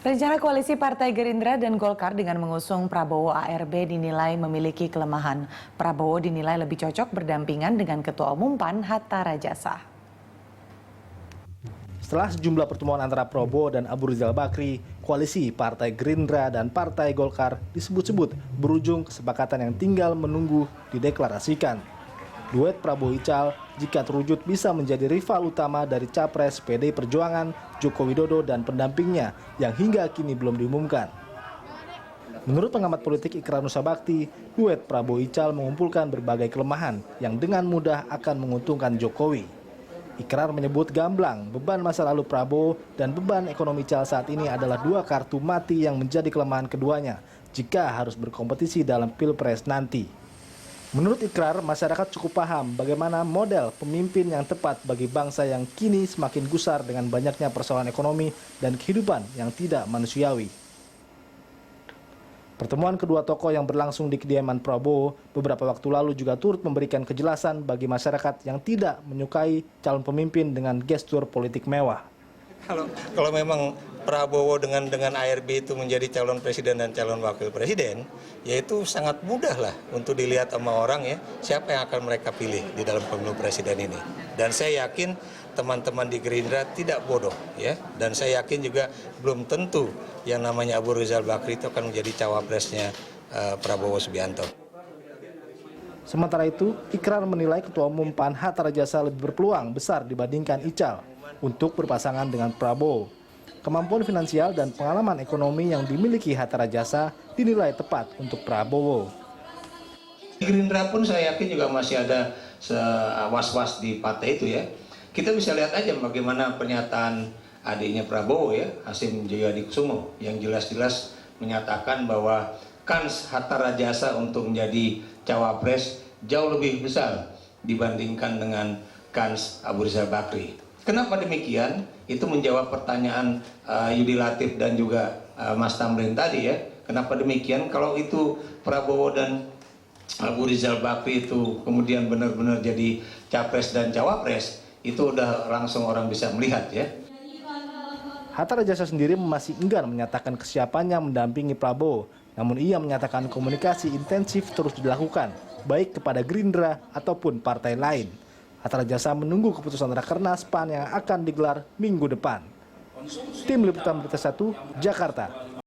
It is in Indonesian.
Rencana koalisi Partai Gerindra dan Golkar dengan mengusung Prabowo ARB dinilai memiliki kelemahan. Prabowo dinilai lebih cocok berdampingan dengan Ketua Umum PAN Hatta Rajasa. Setelah sejumlah pertemuan antara Prabowo dan Abu Rizal Bakri, koalisi Partai Gerindra dan Partai Golkar disebut-sebut berujung kesepakatan yang tinggal menunggu dideklarasikan. Duet Prabowo Ical jika terwujud bisa menjadi rival utama dari Capres PD Perjuangan Joko Widodo dan pendampingnya yang hingga kini belum diumumkan. Menurut pengamat politik Ikrar Nusabakti, duet Prabowo Ical mengumpulkan berbagai kelemahan yang dengan mudah akan menguntungkan Jokowi. Ikrar menyebut gamblang beban masa lalu Prabowo dan beban ekonomi Ical saat ini adalah dua kartu mati yang menjadi kelemahan keduanya jika harus berkompetisi dalam Pilpres nanti. Menurut Ikrar, masyarakat cukup paham bagaimana model pemimpin yang tepat bagi bangsa yang kini semakin gusar dengan banyaknya persoalan ekonomi dan kehidupan yang tidak manusiawi. Pertemuan kedua tokoh yang berlangsung di kediaman Prabowo beberapa waktu lalu juga turut memberikan kejelasan bagi masyarakat yang tidak menyukai calon pemimpin dengan gestur politik mewah. Kalau memang Prabowo dengan ARB itu menjadi calon presiden dan calon wakil presiden, ya itu sangat mudah lah untuk dilihat sama orang ya, siapa yang akan mereka pilih di dalam pemilu presiden ini. Dan saya yakin teman-teman di Gerindra tidak bodoh ya, dan saya yakin juga belum tentu yang namanya Abu Rizal Bakri itu akan menjadi cawapresnya Prabowo Subianto. Sementara itu, Ikrar menilai Ketua Umum PAN Hatta Rajasa lebih berpeluang besar dibandingkan Ical untuk berpasangan dengan Prabowo. Kemampuan finansial dan pengalaman ekonomi yang dimiliki Hatta Rajasa dinilai tepat untuk Prabowo. Gerindra pun saya yakin juga masih ada was-was di partai itu ya. Kita bisa lihat aja bagaimana pernyataan adiknya Prabowo ya, Hasyim Jayadikusumo, yang jelas-jelas menyatakan bahwa kans Hatta Rajasa untuk menjadi cawapres jauh lebih besar dibandingkan dengan kans Abu Rizal Bakri. Kenapa demikian? Itu menjawab pertanyaan Yudi Latif dan juga Mas Tamrin tadi ya. Kenapa demikian? Kalau itu Prabowo dan Abu Rizal Bakri itu kemudian benar-benar jadi capres dan cawapres, itu udah langsung orang bisa melihat ya. Hatta Rajasa sendiri masih enggan menyatakan kesiapannya mendampingi Prabowo, namun ia menyatakan komunikasi intensif terus dilakukan, baik kepada Gerindra ataupun partai lain. Hatta Rajasa menunggu keputusan Rakernas PAN yang akan digelar minggu depan. Tim Liputan Berita 1, Jakarta.